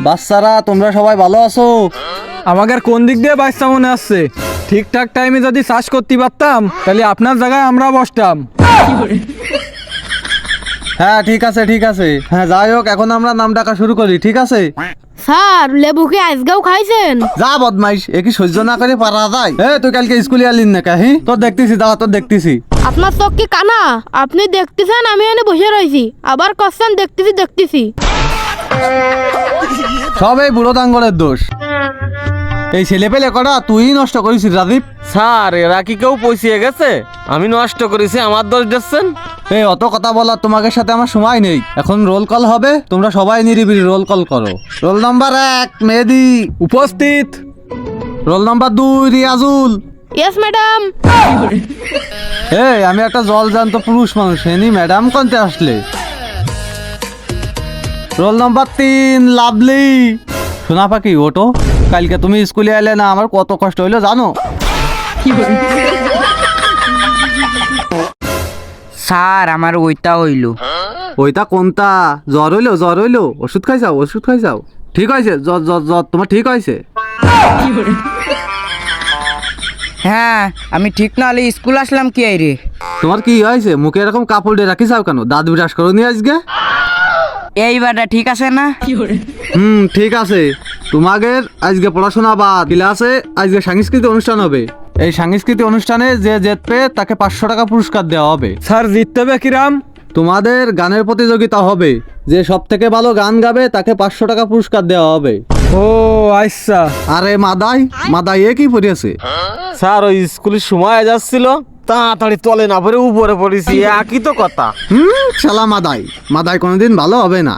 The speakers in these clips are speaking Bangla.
বাচ্চারা তোমরা সবাই ভালো আছো? আমাদের কোন দিক দিয়ে বাচ্চা মনে আসছে? ঠিকঠাক টাইমে যদি চাষ করতে পারতাম তাহলে আপনার জায়গায় আমরা বসতাম। হ্যাঁ ঠিক আছে। হ্যাঁ যাই হোক, এখন আমরা নাম ডাকা শুরু করি, ঠিক আছে? স্যার লেবু কি আজকেও খাইছেন? যা বদমাইশ, এ কি সহ্য না করে পারা যায়? তুই কালকে স্কুলে আলিন না কা? তোর দেখতেছি, দাঁড়া তোর দেখতেছি। আপনার চোখ কি কানা? আপনি দেখতেছেন আমি এনে বসে রয়েছি, আবার কচ্ছেন দেখতেছি। সব এই বুড়ো দাঙ্গলের দোষ। এই ছেলে পেলে কটা তুই নষ্ট করেছিস রাজীব। স্যার এরা কি কেউ পৌঁছিয়ে গেছে? আমি নষ্ট করেছি, আমার দোষ দিচ্ছেন? এই অত কথা বলার তোমাদের সাথে আমার সময় নেই। এখন রোল কল হবে, তোমরা সবাই নিরিবিলি রোল কল করো। রোল নাম্বার 1 মেহেদি উপস্থিত। Roll number 2 Riazul. Yes madam. আমি একটা জলজান্ত পুরুষ মানুষ, হেনি ম্যাডাম কোনতে আসলে? Roll number 3 lovely. শোনা পাখি ওটো, কালকে তুমি স্কুলে এলে না, আমার কত কষ্ট হইলো জানো? স্যার আমার ওইটা হইল। ওইটা কোনটা? জ্বর হইলো? ওষুধ খাইছাও? ঠিক হয়েছে? জ্বর তোমার ঠিক হয়েছে? হ্যাঁ আমি ঠিক না হলে স্কুল আসলাম কি রে? তোমার কি হয়েছে? মুখে এরকম কাপড় দিয়ে রাখিস কেন? দাঁত বিরাস করো নি আজকে? এইবারটা ঠিক আছে না? ঠিক আছে। তোমাদের আজকে পড়াশোনা বাদ, ক্লাসে আজকে সাংস্কৃতিক অনুষ্ঠান হবে। এই সাংস্কৃতিক অনুষ্ঠানে যে জিতবে তাকে 500 টাকা পুরস্কার দেওয়া হবে। স্যার জিততে হবে কিরাম? তোমাদের গানের প্রতিযোগিতা হবে, যে সব থেকে ভালো গান গাবে তাকে 500 টাকা পুরস্কার দেওয়া হবে। ও আচ্ছা। আরে মাদাই এ কি পড়িয়েছে? স্যার ওই স্কুলের সময় যাচ্ছিল, তাড়াতাড়ি তলে না পড়ে উপরে পড়েছি, একই তো কথা। শালা মাদাই কোনোদিন ভালো হবে না।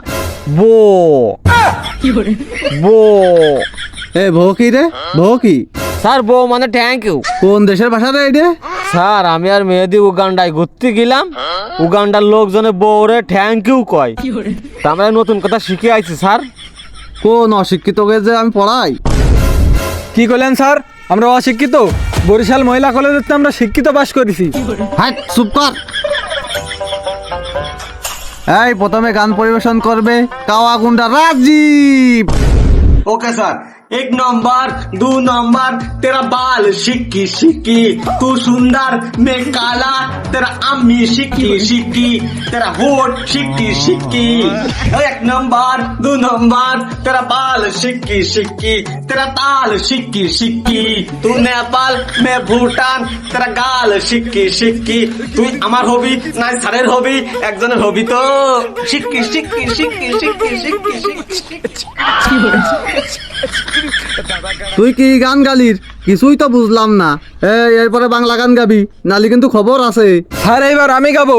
বো বো ভো কি রে? ভো কি? স্যার বো মানে থ্যাংক ইউ। কোন দেশের ভাষা রে এটা? স্যার আমি আর মেহেদি উগান্ডায় ঘুরতে গেলাম, উগান্ডার লোকজনে বউরে থ্যাংক ইউ কয়, তা আমরা নতুন কথা শিখে আইছি স্যার। কোন অশিক্ষিতকে যে আমি পড়াই? কি করলেন স্যার? আমরা অশিক্ষিত? বরিশাল মহিলা কলেজে আমরা শিক্ষিত পাশ করেছি। হাট চুপ কর। প্রথমে গান পরিবেশন করবে কাওয়া গুন্ডা Rajib. Okay sir. 1 number 2 number तेरा बाल शिक्की शिक्की, तू सुंदर मैं काला, तेरा अम्मी शिक्की शिक्की, तेरा होठ शिक्की शिक्की। 1 नंबर 2 नंबर तेरा बाल शिक्की शिक्की, तेरा ताल शिक्की शिक्की, तू नेपाल मैं भूटान, तेरा गाल शिक्की शिक्की। তুই আমার হবি না স্যারের হবি? একজনের হবি তো। শিক্কি শিক্কি শিক্কি শিক্কি শিক্কি শিক্কি। তুই কি গান গালির? কিছুই তো বুঝলাম না। এরপরে বাংলা গান গাবি, নালি কিন্তু খবর আছে। স্যার এইবার আমি গাবো।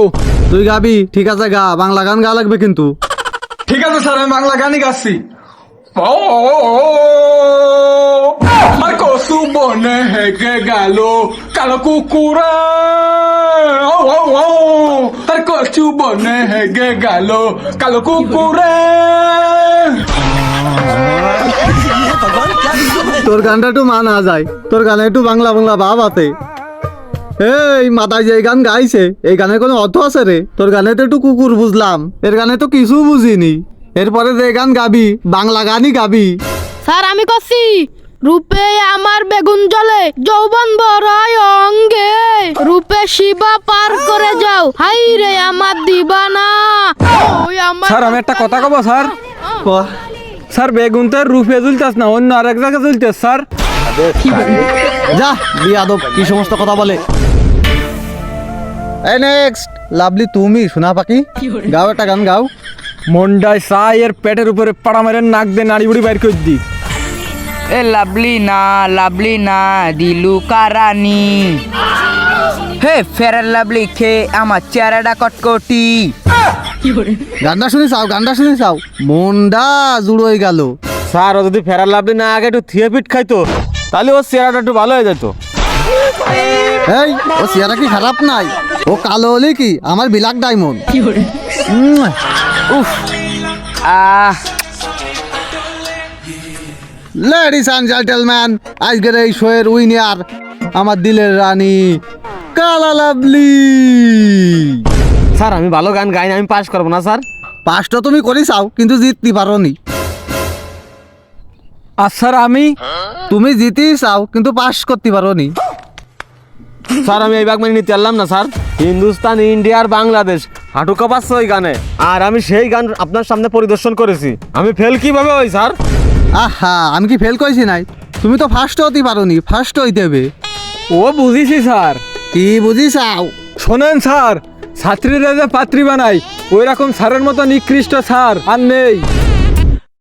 তুই গাবি? ঠিক আছে গা, বাংলা গান গা লাগবে কিন্তু। ঠিক আছে স্যার, আমি বাংলা গানই গাচ্ছি। আমার কসু বনে হেগে গেল কালো কুকুরে, আর কসু বনে হেগে গেল কালো কুকুরে। তোর গানটা একটু মানা যায়, তোর গানে একটু বাংলা ভাব আছে। মাথায় যে গান গাইছে, এই গানের কোনো অর্থ আছে রে? তোর গানে তো একটু কুকুর বুঝলাম, এর গানে তো কিছু বুঝিনি। এরপরে যে গান গাবি বাংলা গানই গাবি। স্যার আমি করছি। রূপে আমার বেগুন জ্বলে, যৌবন বড়াই অঙ্গে, রূপে শিবা পার করে যাও, হাই রে আমার দিবানা। স্যার আমি একটা কথা কব স্যার। স্যার বেগুন তো রূপে জ্বলতেছ না, অন্য আরেক জায়গায় জ্বলতেছ স্যার। যা বিয়াদব, কি সমস্ত কথা বলে। নেক্সট লাভলি, তুমি শোনা পাখি গাও, একটা গান গাও। মন্ডায় সাইয়ের পেটের উপরে পাড়া মেরে নাক দিয়ে নাড়ি বুড়ি বাইর করে দি। এ লাভলি না দিলু কারানি, হে ফেরার লাভলি খে আমার চেহারাটা কটকটি। গানটা শুনে চাও, মনটা জুড়োই গেল। স্যার ও যদি ফেরার লাভলি না আগে একটু থিয়েপিট খাইতো, তাহলে ওর চেহারাটা একটু ভালো হয়ে যেত। ও চেহারা কি খারাপ নাই? ও কালো হলে কি আমার বিলাক ডায়মন্ড। উফ আহ লেডিস অ্যান্ড জেন্টলম্যান, আজকের এই শোয়ের উইনার আমার দিলের রানী কালা লাভলি। স্যার আমি ভালো গান গাই না, আমি পাস করবো না স্যার। পাসটা তুমি করে চাও কিন্তু জিততে পারো নি। আর স্যার আমি তুমি জিতেই চাও কিন্তু পাস করতে পারো নি। স্যার আমি এই ভাগ মানে নিতে পারলাম না স্যার। হিন্দুস্তান, ইন্ডিয়া আর বাংলাদেশ হাঁটু কাঁপাচ্ছে ওই গানে, আর আমি সেই গান আপনার সামনে পরিদর্শন করেছি। আমি ফেল কিভাবে হই স্যার? আহা, আমি কি ফেল করেছি নাই? তুমি তো ফার্স্ট হতে পারো নি, ফার্স্ট হইতে হবে। ও বুঝিছি স্যার। কি বুঝি চাও? শোনেন স্যার, ছাত্রীরা যে পাত্রী বানায় ওই রকম স্যারের মতো নিকৃষ্ট স্যার আর নেই।